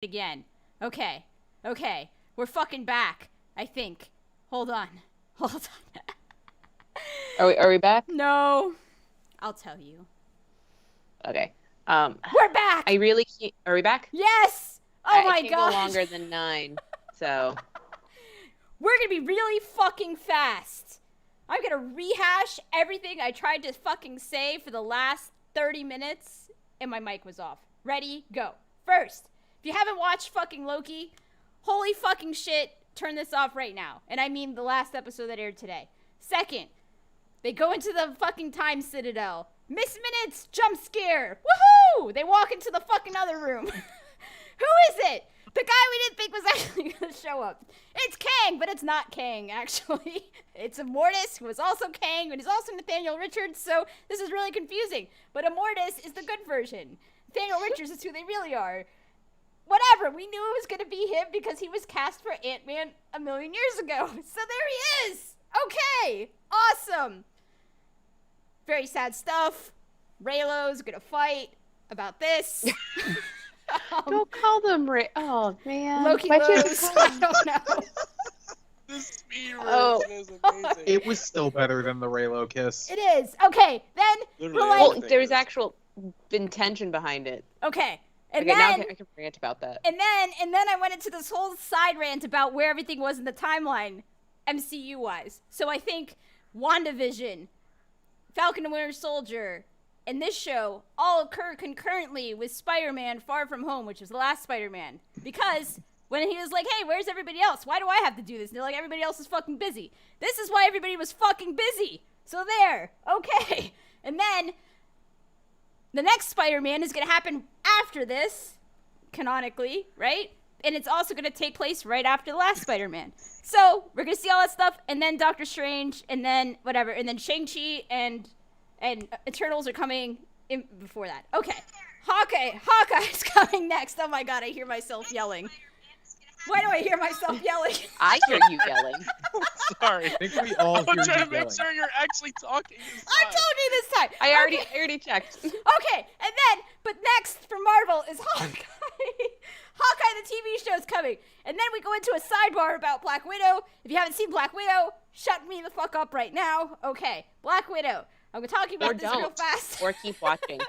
again. Okay. Okay. We're fucking back, I think. Hold on. Hold on. Are we back? No. I'll tell you. Okay. We're back! I really can't. Are we back? Yes! Oh my I can't god. go longer than 9, so. We're gonna be really fucking fast. I'm gonna rehash everything I tried to fucking say for the last 30 minutes, and my mic was off. Ready? Go. First, if you haven't watched fucking Loki, holy fucking shit, turn this off right now. And I mean the last episode that aired today. Second, they go into the fucking time citadel. Miss Minutes, jump scare. Woohoo! They walk into the fucking other room. Who is it? The guy we didn't think was actually going to show up. It's Kang, but it's not Kang, actually. It's Immortus, who is also Kang, and he's also Nathaniel Richards, so this is really confusing. But Immortus is the good version. Nathaniel Richards is who they really are. Whatever, we knew it was going to be him because he was cast for Ant-Man a million years ago. So there he is. Okay, awesome. Very sad stuff. Raylo's going to fight about this. Don't call them Oh, man. Loki Rose. I don't know. The speed version is amazing. It was still better than the Raylo kiss. It is. Okay, then Literally we're like, Well, there's actual intention behind it. okay. And Okay, now then I can rant about that. and then I went into this whole side rant about where everything was in the timeline, MCU wise. So I think WandaVision, Falcon and Winter Soldier, and this show all occur concurrently with Spider-Man Far From Home, which was the last Spider-Man. Because when he was like, hey, where's everybody else? Why do I have to do this? And they're like, everybody else is fucking busy. This is why everybody was fucking busy. So there. Okay. And then the next Spider-Man is going to happen after this, canonically, right? And it's also going to take place right after the last Spider-Man. So we're going to see all that stuff, and then Doctor Strange, and then whatever, and then Shang-Chi and Eternals are coming in before that. Okay. Hawkeye's coming next. Oh my god, I hear myself yelling. Why do I hear myself yelling? I hear you yelling. Sorry. I think we all I'm hear trying you to make yelling. sure you're actually talking this I'm time. talking this time. I already checked. Okay, and then, but next for Marvel is Hawkeye. Hawkeye, the TV show, is coming. And then we go into a sidebar about Black Widow. If you haven't seen Black Widow, shut me the fuck up right now. Okay, Black Widow. I'm talking about this real fast. Or keep watching.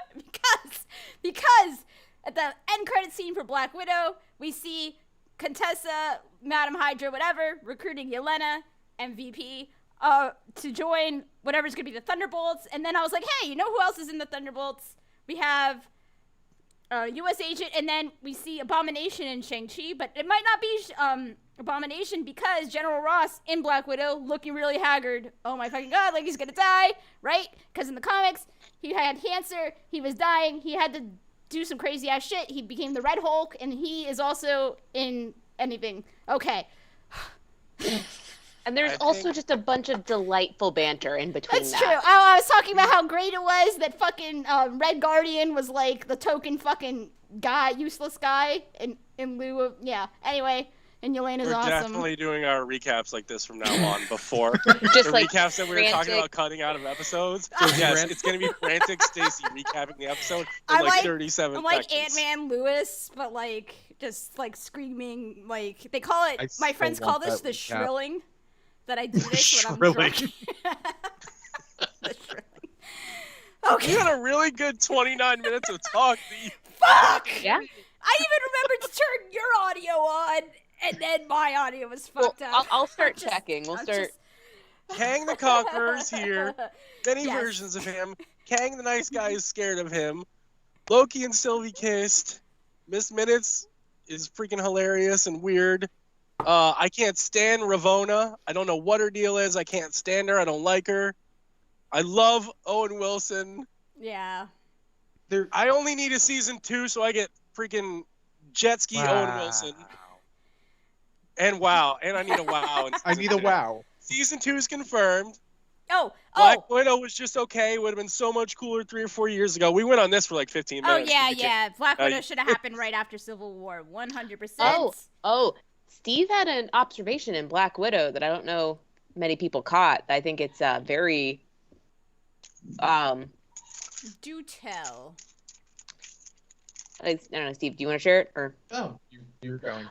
because at the end credit scene for Black Widow, we see Contessa, Madam Hydra, whatever, recruiting Yelena, MVP, to join whatever's going to be the Thunderbolts. And then I was like, hey, you know who else is in the Thunderbolts? We have U.S. Agent, and then we see Abomination in Shang-Chi, but it might not be Abomination because General Ross in Black Widow looking really haggard. Oh my fucking god, like he's gonna die, right? Because in the comics, he had cancer, he was dying, he had to do some crazy ass shit, he became the Red Hulk, and he is also in anything. Okay. And there's also just a bunch of delightful banter in between That's that. true. I was talking about how great it was that fucking Red Guardian was like the token fucking guy, useless guy, in lieu of, yeah. Anyway, and Yelena's We're awesome. definitely doing our recaps like this from now on. Before Just the like recaps that we were talking frantic. about cutting out of episodes. So yes, it's gonna be frantic Stacy recapping the episode in I'm like like- 37 I'm like seconds. Ant-Man Lewis, but like just like screaming, like they call it. I My still friends call want this that the recap. shrilling. That I do this when I'm Shrilling. drunk. The shrilling. Okay. You had a really good 29 minutes of talk. Fuck! Yeah. I even remembered to turn your audio on, and then my audio was fucked Well, up. I'll start I'm just- checking. We'll I'm start. just- Kang the Conqueror is here. Many Yes. versions of him. Kang the nice guy is scared of him. Loki and Sylvie kissed. Miss Minutes is freaking hilarious and weird. I can't stand Ravonna. I don't know what her deal is. I can't stand her. I don't like her. I love Owen Wilson. Yeah. I only need a season 2 so I get freaking jet ski Owen Wilson. And wow. And I need a wow. in I season need a 2. wow. Season 2 is confirmed. Oh. Black Widow was just okay. Would have been so much cooler 3 or 4 years ago. We went on this for like 15 Oh minutes. yeah. Black Uh, Widow should have happened right after Civil War. 100%. Oh, Steve had an observation in Black Widow that I don't know many people caught. I think it's very Do tell. I don't know, Steve, do you want to share it or? Oh, you're going.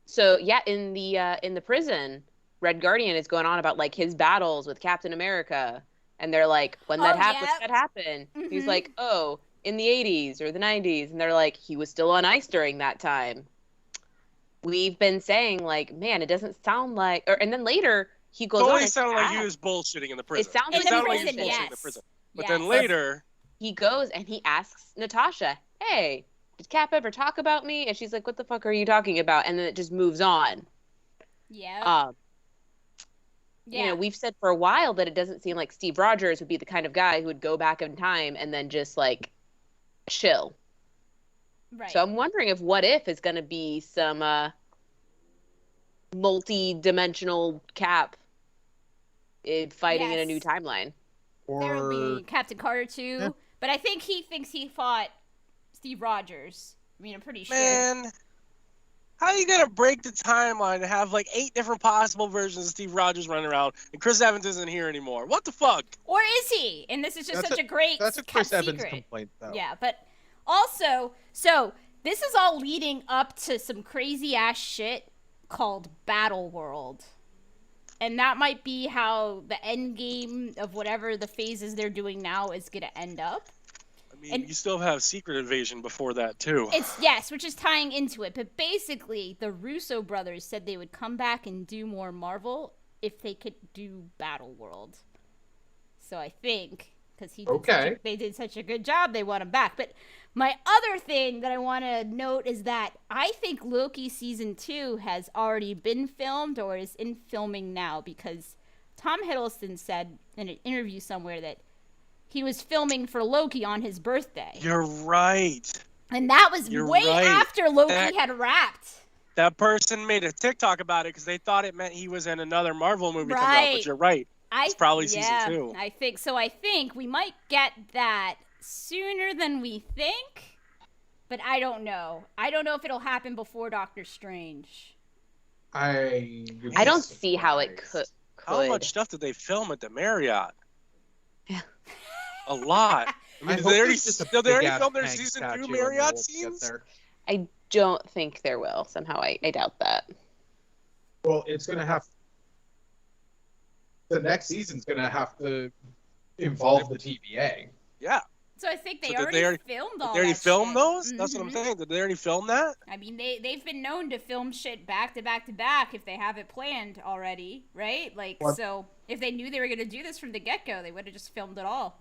So yeah, in the prison, Red Guardian is going on about like his battles with Captain America, and they're like, when that happened, yeah. that happened. He's Mhm. like, oh, in the 80s or the 90s, and they're like, he was still on ice during that time. We've been saying like, man, it doesn't sound like, and then later he goes It on. always and sounded like he asks- was bullshitting in the prison. sounds In like the he was like he was prison, bullshitting. bullshitting yes. in the prison. But Yes. then later, He goes and he asks Natasha, hey, did Cap ever talk about me? And she's like, what the fuck are you talking about? And then it just moves on. Yeah. You know, we've said for a while that it doesn't seem like Steve Rogers would be the kind of guy who would go back in time and then just like chill. Right. So I'm wondering if What If is going to be some multi-dimensional Cap fighting in a new Yes. timeline. There'll Or be Captain Carter too, Yeah. but I think he thinks he fought Steve Rogers. I mean, I'm pretty sure. man, how are you gonna break the timeline and have like 8 different possible versions of Steve Rogers running around and Chris Evans isn't here anymore? What the fuck? Or is he? And this is just such a great that's a kept Chris Evans secret. complaint, though. Yeah, but also, so this is all leading up to some crazy ass shit called Battle World. And that might be how the end game of whatever the phases they're doing now is going to end up. I mean, And- you still have Secret Invasion before that too. It's yes, which is tying into it. But basically, the Russo brothers said they would come back and do more Marvel if they could do Battle World. So I think because they did such a good job, they want him back. But my other thing that I want to note is that I think Loki season 2 has already been filmed or is in filming now because Tom Hiddleston said in an interview somewhere that he was filming for Loki on his birthday. You're right. And that was You're way right. after Loki That- had wrapped. That person made a TikTok about it because they thought it meant he was in another Marvel movie coming out. Right. But you're right. It's probably season 2. I think so. I think we might get that sooner than we think, but I don't know. I don't know if it'll happen before Doctor Strange. I don't see how it could. How much stuff did they film at the Marriott? A lot. I mean, did they already film their season 2 Marriott scenes? I don't think there will. Somehow, I doubt that. Well, it's going to have... The next season's going to have to involve the TVA. Yeah. So I think they So did already filmed all Did they already that film shit. those? That's what I'm Mhm. saying. Did they already film that? I mean, they've been known to film shit back to back to back if they have it planned already, right? Like, What? so if they knew they were going to do this from the get-go, they would have just filmed it all.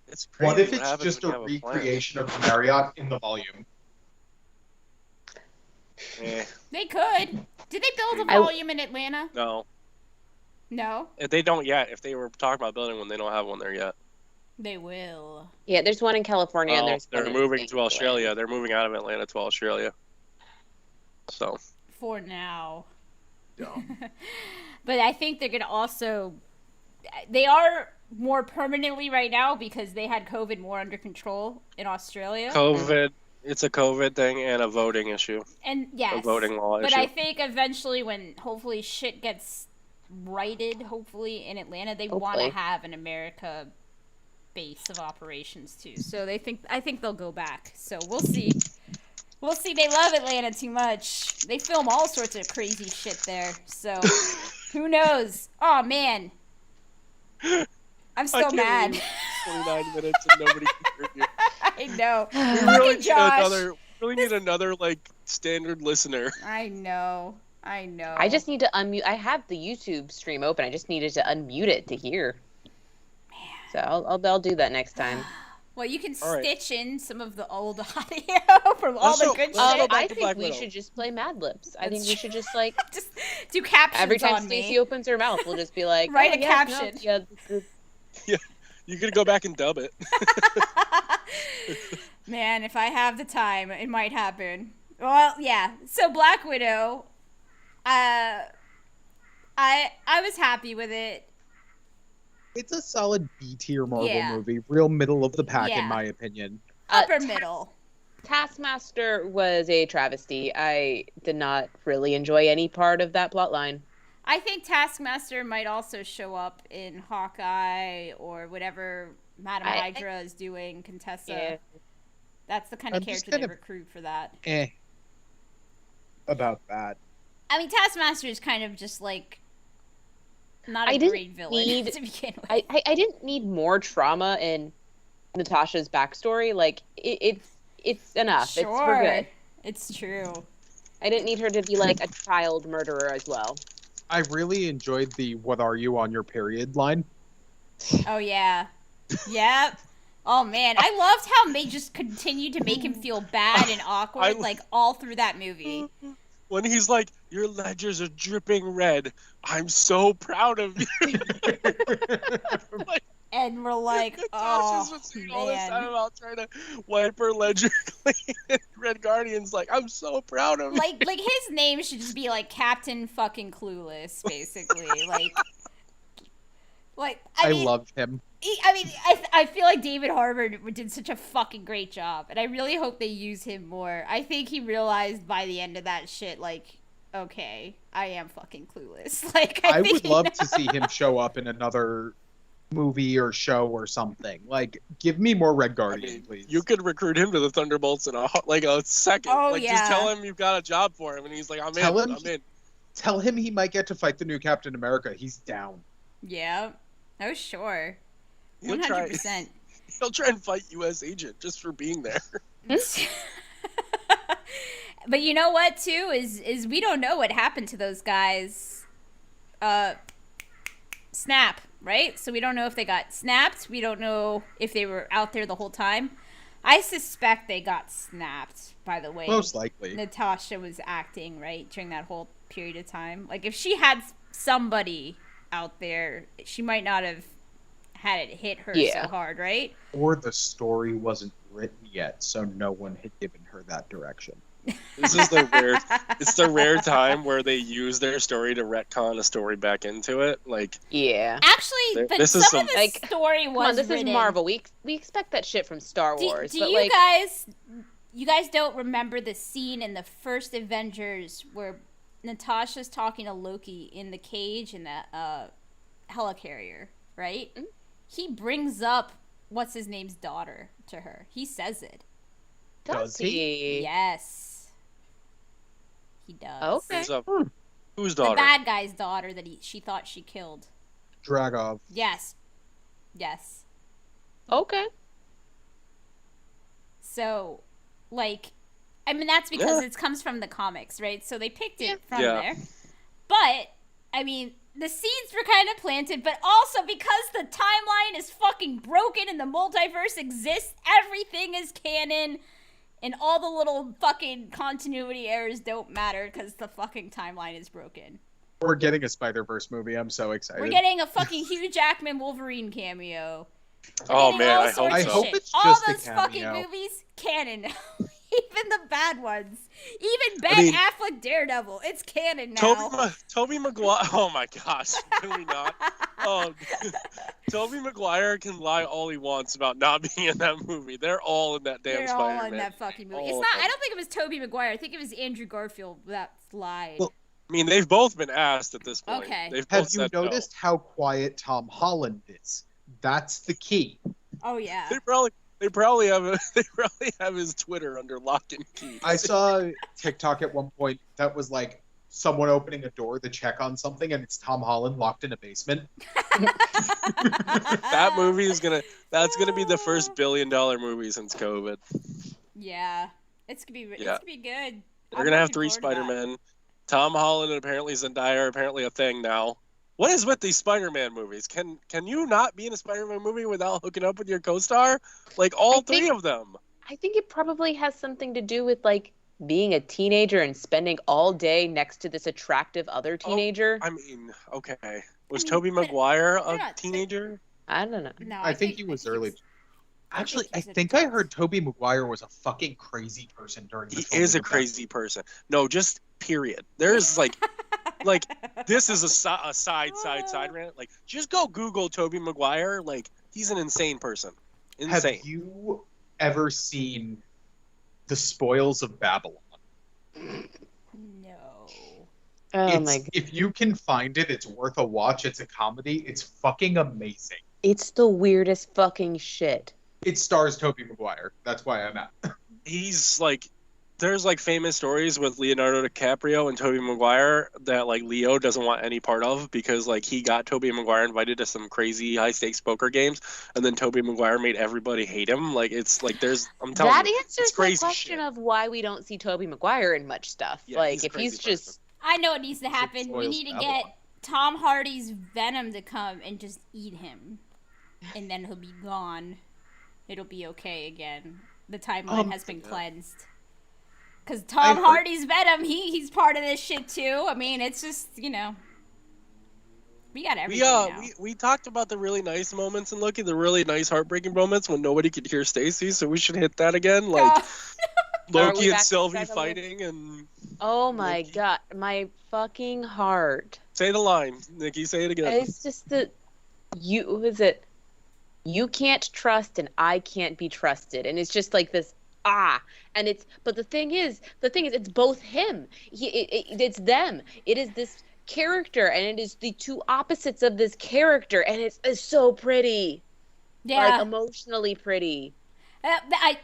It's crazy. What if what it's happens just when a you have plan. recreation of Marriott in the volume? Eh, They could. Did they build a I- volume in Atlanta? no. No. If they don't yet. If they were talking about building one, they don't have one there yet. They will. Yeah, there's one in California, and there's they're one in moving St. to Louis. Australia. They're moving out of Atlanta to Australia. So. For now. Yeah. But I think they're going to also... They are more permanently right now because they had COVID more under control in Australia. COVID. It's a COVID thing and a voting issue. And yes. A voting law But issue. I think eventually when hopefully shit gets righted, hopefully in Atlanta, they want to Hopefully. have an America base of operations too. So I think they'll go back. So we'll see. We'll see. They love Atlanta too much. They film all sorts of crazy shit there. So who knows? Oh man. I'm so mad. believe 29 minutes and nobody can hear you. I know. We Look really at need Josh. another like standard listener. I know. I just need to unmute. I have the YouTube stream open. I just needed to unmute it to hear. So I'll do that next time. Well, you can All right. stitch in some of the old audio from all Let's the go- good let's go shit. back I to think Black we Widow. should just play Mad Libs. I think That's we should just like Just do captions every time on Stacey me. opens her mouth, we'll just be like, Write oh, a yeah, no, caption. yeah, this- You could go back and dub it. Man, if I have the time, it might happen. Well, yeah. So Black Widow, I was happy with it. It's a solid B-tier Marvel Yeah. movie. Real middle of the pack, Yeah. in my opinion. Upper middle. Taskmaster was a travesty. I did not really enjoy any part of that plot line. I think Taskmaster might also show up in Hawkeye or whatever Madam I- Hydra is doing, Contessa. Yeah. That's the kind of I'm just character they kind of- recruit for that. About that. I mean, Taskmaster is kind of just like not I a didn't great villain need- to begin with. I didn't need more trauma in Natasha's backstory. Like it's enough. Sure, It's we're good. it's true. I didn't need her to be like a child murderer as well. I really enjoyed the "What are you on your period?" line. Oh yeah, yep. Oh man, I loved how they just continued to make him feel bad and awkward, like all through that movie. When he's like, "Your ledgers are dripping red. I'm so proud of you." Like, And we're like, Natasha's oh been saying all this time man. about trying to wipe her ledger clean. And Red Guardian's like, "I'm so proud of you." Like his name should just be like Captain fucking Clueless, basically. Like I mean, love him. I feel like David Harbour did such a fucking great job, and I really hope they use him more. I think he realized by the end of that shit, like, okay, I am fucking clueless. Like, I think would love to see him show up in another movie or show or something. Like, give me more Red I Guardian, mean, please. you could recruit him to the Thunderbolts in a second. Oh, like, yeah. just tell him you've got a job for him, and he's like, "I'm Tell in. him I'm in." Tell him he might get to fight the new Captain America. He's down. Yeah. Oh, sure. He'll try. 100%. He'll try and fight U.S. agent just for being there. But you know what, too, is we don't know what happened to those guys. Snap, right? So we don't know if they got snapped. We don't know if they were out there the whole time. I suspect they got snapped, by the way. Most likely. Natasha was acting, right, during that whole period of time. Like, if she had somebody out there, she might not have had it hit her so hard, right? Or the story wasn't written yet, so no one had given her that direction. This is it's the rare time where they use their story to retcon a story back into it. Like, Yeah. Actually, but This some is of the like, story was Come on, this written. is Marvel. We expect that shit from Star Wars. Do but you like, you guys don't remember the scene in the first Avengers where Natasha's talking to Loki in the cage in the helicarrier, right? Mm-hmm. He brings up what's his name's daughter to her. He says it. does Does he? he? Yes. He does. Okay. Whose The daughter? bad guy's daughter that she thought she killed. Dragov. Yes. Yes. Okay. So, like, I mean, that's because Yeah. it comes from the comics, right? So they picked it Yeah. from Yeah. there. But, I mean, the seeds were kind of planted, but also because the timeline is fucking broken and the multiverse exists, everything is canon, and all the little fucking continuity errors don't matter because the fucking timeline is broken. We're getting a Spider-Verse movie. I'm so excited. We're getting a fucking Hugh Jackman Wolverine cameo. We're Oh getting man, all I hope sorts I of so. hope shit. it's all just a those fucking cameo. movies, canon now. Even the bad ones. Even Ben mean- Affleck Daredevil. It's canon now. Toby Maguire. Oh my gosh, can we not? Oh, Toby Maguire can lie all he wants about not being in that movie. They're all in that damn They're Spider-Man. all in that fucking movie. It's All not. of I them. don't think it was Tobey Maguire. I think it was Andrew Garfield that lied. Well, I mean, they've both been asked at this point. Okay. They've Have both you said no. noticed how quiet Tom Holland is? That's the key. Oh yeah. They probably have his Twitter under lock and key. I saw TikTok at one point that was like someone opening a door to check on something, and it's Tom Holland locked in a basement. That movie that's gonna be the first $1 billion movie since COVID. Yeah. It's gonna be. It's Yeah. gonna be good. They're I'm gonna have looking 3 forward to that. Spider-Men. Tom Holland and apparently Zendaya are apparently a thing now. What is with these Spider-Man movies? Can you not be in a Spider-Man movie without hooking up with your co-star? Like all I three think- of them. I think it probably has something to do with like being a teenager and spending all day next to this attractive other teenager. I mean, okay. Was mean, Tobey Maguire they're a not- teenager? I don't know. No, I think he was early. he's- Actually, I he's a think I adult. heard Tobey Maguire was a fucking crazy person during the He filming is a of that. crazy person. No, just period. There's like this is a side rant. Like, just go Google Tobey Maguire. Like, he's an insane person. Have Insane. you ever seen The Spoils of Babylon? No. Oh my! If you can find it, it's worth a watch. It's a comedy. It's fucking amazing. It's the weirdest fucking shit. It stars Tobey Maguire. That's why I'm at. he's like, there's like famous stories with Leonardo DiCaprio and Tobey Maguire that like Leo doesn't want any part of because like he got Tobey Maguire invited to some crazy high stakes poker games and then Tobey Maguire made everybody hate him. Like it's like I'm telling That you, answers it's the crazy question shit. of why we don't see Tobey Maguire in much stuff. Yeah, like he's a if crazy he's person. just I know what needs to happen. We Soils need to Babylon. get Tom Hardy's Venom to come and just eat him. And then he'll be gone. It'll be okay again. The timeline has been cleansed. Because Tom heard- Hardy's Venom, he's part of this shit too. I mean, it's just, we got everything now. We talked about the really nice moments in Loki, the really nice heartbreaking moments when nobody could hear Stacy, so we should hit that again. Like Oh. Are we Loki and back to Sylvie Cyber fighting and oh my Loki. god, my fucking heart. say the line, Nikki, say it again. It's just that you can't trust and I can't be trusted, and it's just like this and but the thing is it's both him. It's them. It is this character and it is the two opposites of this character, and it's so pretty. Yeah. Like emotionally pretty.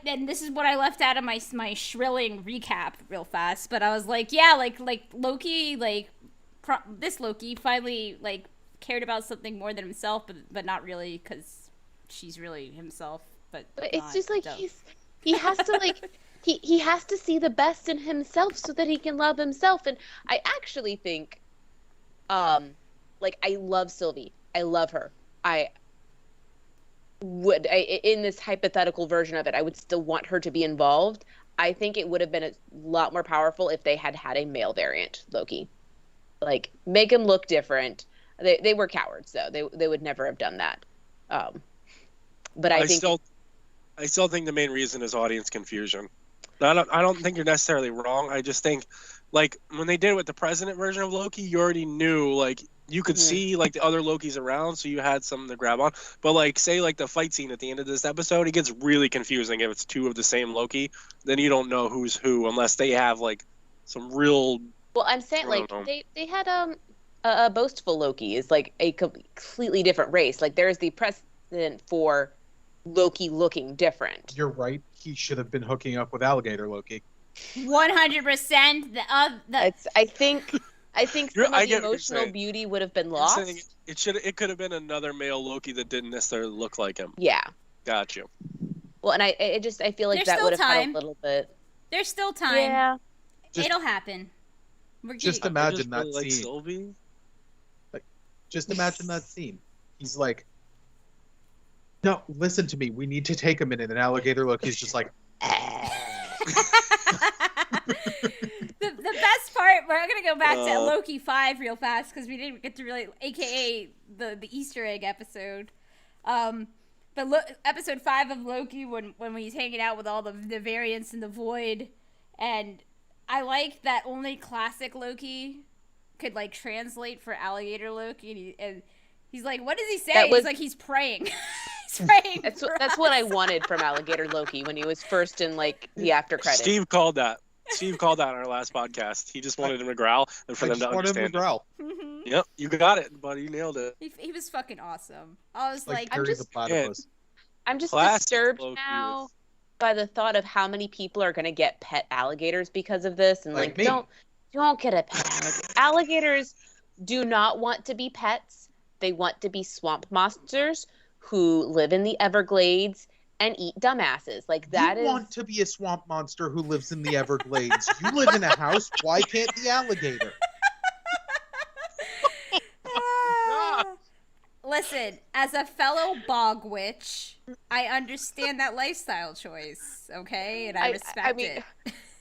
And this is what I left out of my shrilling recap real fast, but I was like, yeah, like Loki, this Loki finally like cared about something more than himself, but not really, because she's really himself. But it's just like dope. he has to like he has to see the best in himself so that he can love himself. And I actually think, like I love Sylvie. I love her. In this hypothetical version of it, I would still want her to be involved. I think it would have been a lot more powerful if they had had a male variant Loki. Like, make him look different. They were cowards, though. They would never have done that. But I think I still think the main reason is audience confusion. I don't think you're necessarily wrong. I just think, like, when they did it with the president version of Loki, you already knew, like, you could see, like, the other Lokis around, so you had something to grab on. But, like, say, like, the fight scene at the end of this episode, it gets really confusing if it's two of the same Loki. Then you don't know who's who unless they have, like, some real... Well, I'm saying, like, they had a boastful Loki is, like, a completely different race. Like, there's the precedent for Loki looking different. You're right. He should have been hooking up with Alligator Loki. 100%. I think some of I the get what you're emotional saying. beauty would have been You're lost. saying it could have been another male Loki that didn't necessarily look like him. Yeah. Got you. Well, and I feel like There's that still would have had time. a little bit. There's still time. Yeah. It'll happen. Just I imagine just that really like scene. Sylvie. Just imagine that scene. He's like, no, listen to me. We need to take a minute. And Alligator Loki's just like, the best part, we're gonna go back to Loki 5 real fast because we didn't get to really, aka the Easter egg episode. But episode 5 of Loki, when he's hanging out with all the variants in the void, and I like that only classic Loki could like translate for Alligator Loki, and he's like, what does he say? He's like, he's praying. He's praying. That's what I wanted from Alligator Loki when he was first in like the after credits. Steve called that on our last podcast. He just wanted him to growl and for them to understand. growl. Mhm. Yep, you got it, buddy. You nailed it. He was fucking awesome. I was Like like, Harry the Platypus. I'm just Classic disturbed Loki now is- by the thought of how many people are going to get pet alligators because of this, and Like like me. don't get a pet alligator. Alligators do not want to be pets. They want to be swamp monsters who live in the Everglades and eat dumbasses. Like that You want to be a swamp monster who lives in the Everglades. You live in a house. Why can't the alligator? listen, as a fellow bog witch, I understand that lifestyle choice, okay? And I respect it.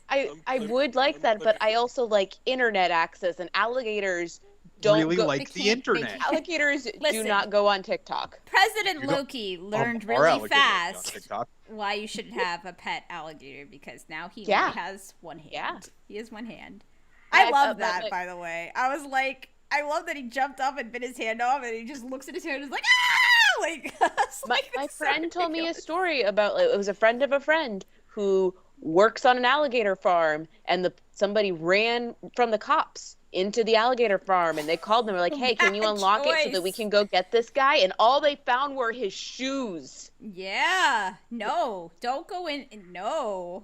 I would like that, but I also like internet access, and alligators don't really go, like they the can't- they internet. can't- alligators do Listen. not go on TikTok. President You don't- Loki learned Our really alligator is on fast TikTok. why you shouldn't have a pet alligator, because now he Yeah. only has one hand. Yeah. He has one hand. I- I love but, that, like- by the way. I was like, I love that he jumped up and bit his hand off, and he just looks at his hand and is like, ah! Like, I was My like, it's so friend told me a ridiculous. story about, it was a friend of a friend who works on an alligator farm, and somebody ran from the cops into the alligator farm, and they called them, like, hey, can you Bad unlock it so that we choice. can go get this guy? And all they found were his shoes. Yeah. No. Don't go in. No.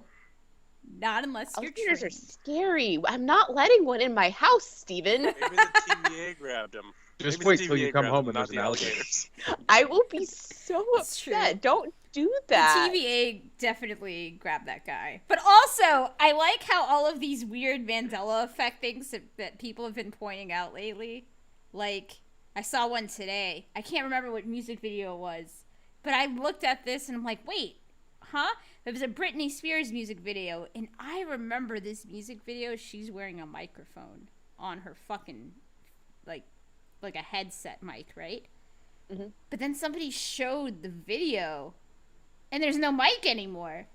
Not unless you're Alligators are trained. scary. I'm not letting one in my house, Steven. Maybe the TVA grabbed him. Just Maybe wait the till you TVA come grabbed home him, and not there's an the alligator. alligators. I will be so It's true. upset. Don't do The that. TVA definitely grabbed that guy. But also, I like how all of these weird Mandela effect things that people have been pointing out lately. Like, I saw one today. I can't remember what music video it was. But I looked at this and I'm like, wait, huh? It was a Britney Spears music video. And I remember this music video. She's wearing a microphone on her fucking, like a headset mic, right? Mm-hmm. But then somebody showed the video. And there's no mic anymore.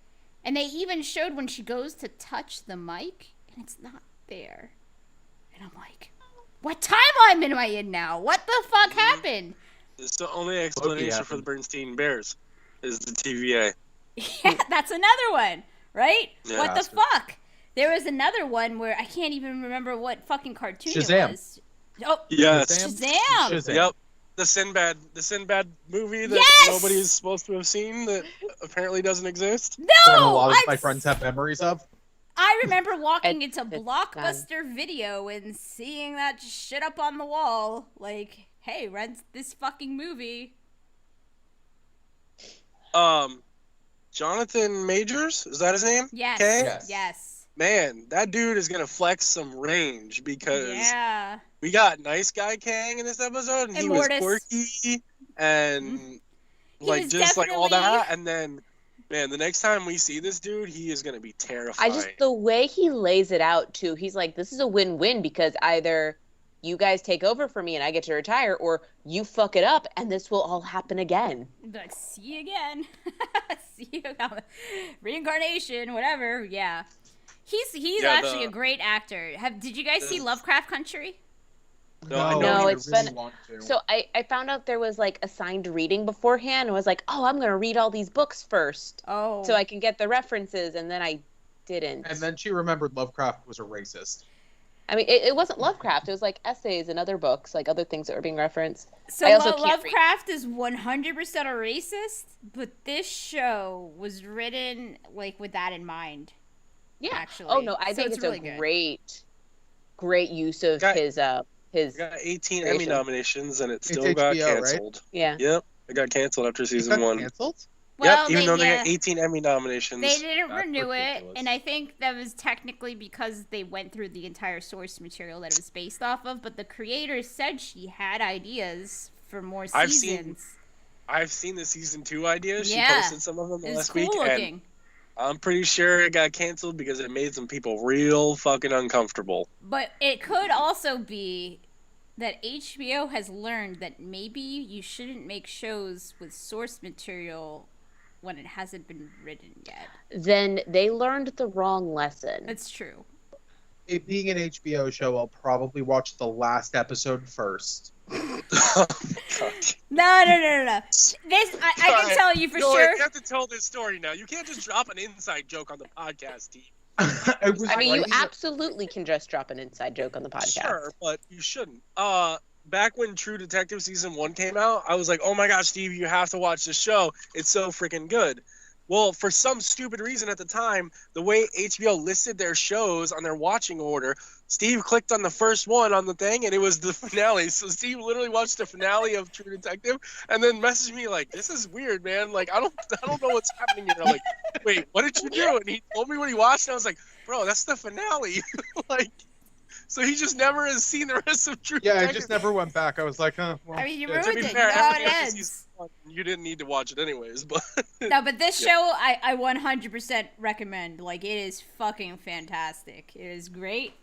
And they even showed when she goes to touch the mic, and it's not there. And I'm like, what timeline am I in now? What the fuck happened? It's the only explanation for the Bernstein Bears is the TVA. Yeah, that's another one, right? Yeah, what the that's fuck? There was another one where I can't even remember what fucking cartoon Shazam. it was. Oh, Yes. Shazam! Yep. The Sinbad movie that Yes! nobody is supposed to have seen that apparently doesn't exist. And a No! lot of my I've friends have memories of. I remember walking It's into Blockbuster Video and seeing that shit up on the wall. Like, hey, rent this fucking movie. Jonathan Majors, is that his name? Yes. Okay. Yes. Man, that dude is gonna flex some range because Yeah. we got Nice Guy Kang in this episode, and And he Mortis. was quirky and He like was just like all definitely- that. And then, man, the next time we see this dude, he is gonna be terrifying. The way he lays it out too, he's like, this is a win-win because either you guys take over for me and I get to retire, or you fuck it up and this will all happen again. Be like, see you again. See you. Reincarnation, whatever. Yeah. He's Yeah, actually a great actor. Did you guys see Lovecraft Country? No, I know No, he it's really been- want to. So I found out there was like assigned reading beforehand and was like, oh, I'm going to read all these books first Oh. so I can get the references, and then I didn't. And then she remembered Lovecraft was a racist. I mean, it wasn't Lovecraft. It was like essays and other books, like other things that were being referenced. So I also can't read. Lovecraft is 100% a racist, but this show was written like with that in mind. Yeah. Actually. Oh no, I So think it's it's really a good. great use of Got- his We got 18 Emmy Creation. nominations, and it It's still got HBO, right? canceled. yeah. Yep, it got canceled after It season got 1. canceled? Well, Yep, even though they yeah. got 18 Emmy nominations. They didn't That's renew it, ridiculous. and I think that was technically because they went through the entire source material that it was based off of, but the creator said she had ideas for more I've seasons. I've seen the season 2 ideas. Yeah. She posted some of them It was last cool week, looking. and I'm pretty sure it got canceled because it made some people real fucking uncomfortable. But it could also be that HBO has learned that maybe you shouldn't make shows with source material when it hasn't been written yet. Then they learned the wrong lesson. That's true. It being an HBO show, I'll probably watch the last episode first. Oh, God. No. This I can tell you for Joey, sure. You have to tell this story now. You can't just drop an inside joke on the podcast, team. I was I mean, you writing- absolutely can just drop an inside joke on the podcast. Sure, but you shouldn't. Back when True Detective season 1 came out, I was like, "Oh my gosh, Steve, you have to watch this show. It's so freaking good." Well, for some stupid reason at the time, the way HBO listed their shows on their watching order, Steve clicked on the first one on the thing, and it was the finale. So Steve literally watched the finale of True Detective, and then messaged me like, "This is weird, man. Like, I don't know what's happening here." I'm like, "Wait, what did you do?" And he told me what he watched, and I was like, "Bro, that's the finale." Like, so he just never has seen the rest of True Yeah, I Detective. just never went back. I was like, well, I mean, you yeah, To ruined be it. fair, You know how it everything else is ends. season 1. You didn't need to watch it anyways, but No, but this show, I 100% recommend. Like, it is fucking fantastic. It is great.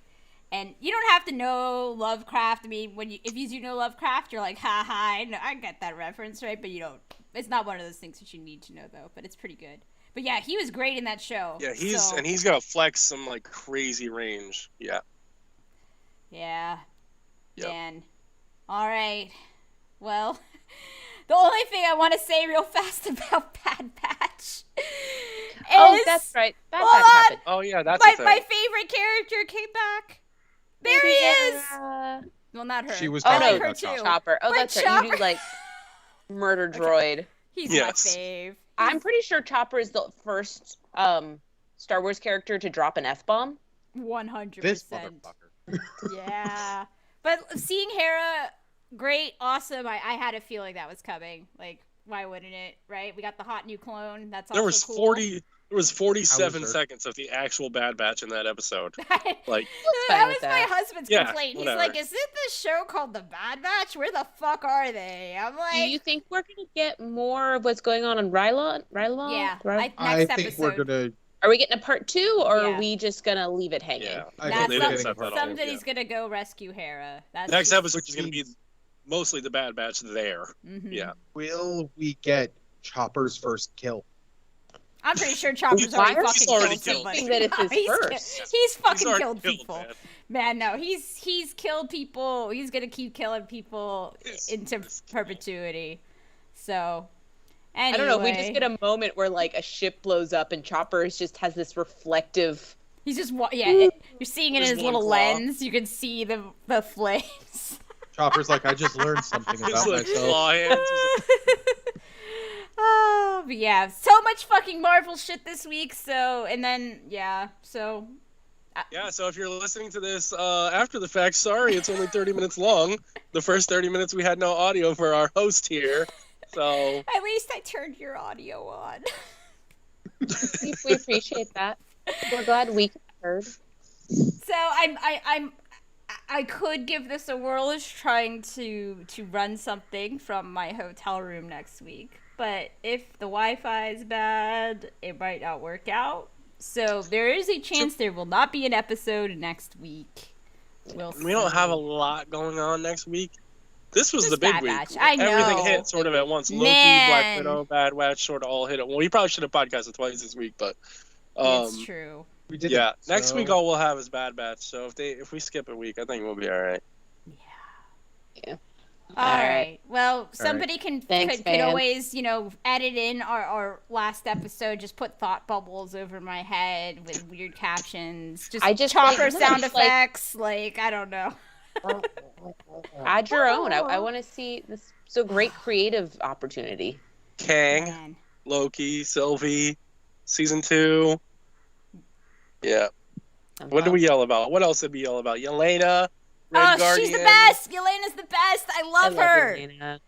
And you don't have to know Lovecraft. I mean, if you do know Lovecraft, you're like, ha ha, I get that reference, right? But you don't. It's not one of those things that you need to know, though. But it's pretty good. But yeah, he was great in that show. yeah, so, he's gonna flex some like crazy range. Yeah. Yeah. Yep. Man. All right. Well, the only thing I want to say real fast about Bad Batch is... Oh, that's right. That Hold on. happened. Oh yeah, that's my a thing. favorite character came back. There he is. Well, not her. She was I Oh, like talking no, her about too. Chopper. Oh, But that's right. You do Chopper- like murder droid. He's Yes. my fave. I'm pretty sure Chopper is the first Star Wars character to drop an F-bomb. 100%. This motherfucker. Yeah. But seeing Hera, great, awesome. I had a feeling that was coming. Like, why wouldn't it, right? We got the hot new clone. That's also There was cool. There was 47 Hauser. seconds of the actual Bad Batch in that episode. Like, That fine was with my that. husband's Yeah, complaint. He's whatever. like, is it this show called The Bad Batch? Where the fuck are they? I'm Do like, you think we're gonna get more of what's going on in Rylon? yeah. Next I think episode. we're gonna. Are we getting a part 2, or Yeah. are we just gonna leave it hanging? yeah. I Nah, think they we're didn't getting set that part up. two. somebody's gonna go rescue Hera. That's Next just- episode is going to be mostly the Bad Batch there. Mhm. Yeah. Will we get Chopper's first kill? I'm pretty sure Chopper's Why already are fucking you already killed killed? somebody. Thinking that it's his he's, first. He's fucking He's already killed people. man. Man, no, he's killed people. He's gonna keep killing people It's- into it's- perpetuity. So, anyway. I don't know. We just get a moment where like a ship blows up and Chopper just has this reflective. He's just you're seeing it in There's his one little claw. lens. You can see the flames. Chopper's like, I just learned something His about like myself. claw hands. Oh, but yeah, so much fucking Marvel shit this week. So, and then so Yeah, so if you're listening to this after the fact, sorry, it's only 30 minutes long. The first 30 minutes we had no audio for our host here. So at least I turned your audio on. We appreciate that. We're glad we heard. So I could give this a whirlish trying to run something from my hotel room next week. But if the Wi-Fi is bad, it might not work out. So there is a chance there will not be an episode next week. We'll see. we don't have a lot going on next week. This was Just the big Bad week. Batch. I know. Everything hit sort of at once. Loki, Man. Black Widow, Bad Batch sort of all hit it. Well, we probably should have podcasted twice this week, but It's true. We did yeah, it, next so- week all we'll have is Bad Batch. So if we skip a week, I think we'll be all right. All right. Well, right. somebody can Thanks, could man. always, edit in our last episode. Just put thought bubbles over my head with weird captions. I just chopper like- sound like- effects. Like I don't know. Add your own. I want to see this. So great creative opportunity. Kang, Man. Loki, Sylvie, season 2. Yeah. What did we yell about? What else did we yell about? Yelena, Red Guardian. She's the best. Yelena's the best. I love her. Yelena.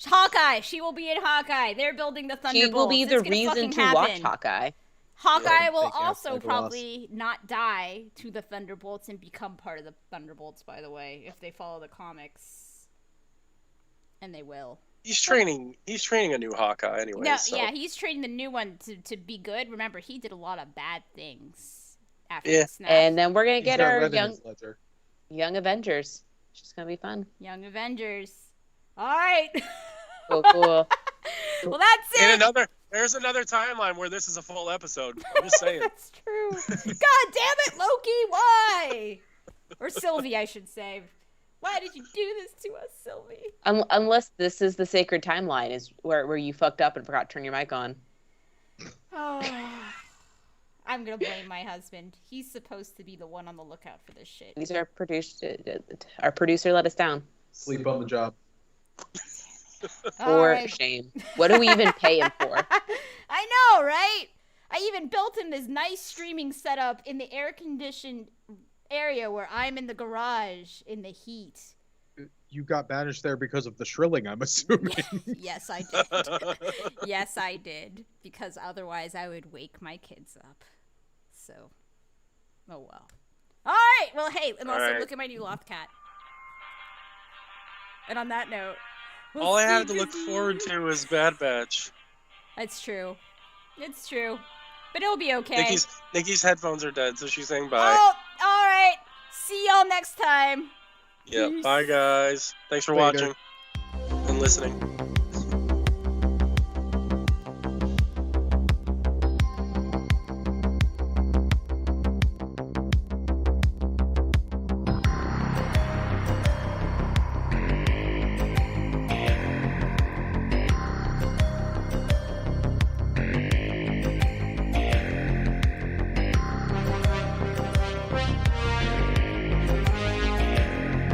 Hawkeye. She will be in Hawkeye. They're building the Thunderbolts. She will be the It's gonna reason fucking to happen. watch Hawkeye. Hawkeye Yeah, will thank you, also Legolas. probably not die to the Thunderbolts and become part of the Thunderbolts, by the way, if they follow the comics. And they will. He's training a new Hawkeye anyway. No, so. yeah, he's training the new one to be good. Remember, he did a lot of bad things after Yeah. the snap. And then we're gonna He's get got our red in his ledger. young Avengers. It's just gonna be fun. Young Avengers. All right. Cool, cool. Well, that's And it. there's another timeline where this is a full episode. I'm just saying. That's true. God damn it, Loki! Why? Or Sylvie, I should say. Why did you do this to us, Sylvie? Unless this is the sacred timeline, is where you fucked up and forgot to turn your mic on. Oh, I'm gonna blame my husband. He's supposed to be the one on the lookout for this shit. These are our producer let us down. Sleep on the job. All For right. shame. What do we even pay him for? I know, right? I even built him this nice streaming setup in the air-conditioned area where I'm in the garage in the heat. You got banished there because of the shrilling, I'm assuming. Yes, I did. Yes, I did. Because otherwise I would wake my kids up. So, oh well. All right. Well, hey, and also right. look at my new loft cat. And on that note, we'll All I see have to you look soon. forward to is Bad Batch. It's true. It's true. But it'll be okay. Nikki's headphones are dead, so she's saying bye. Oh, all right. See y'all next time. Yeah, peace. bye guys. Thanks for Later. watching and listening.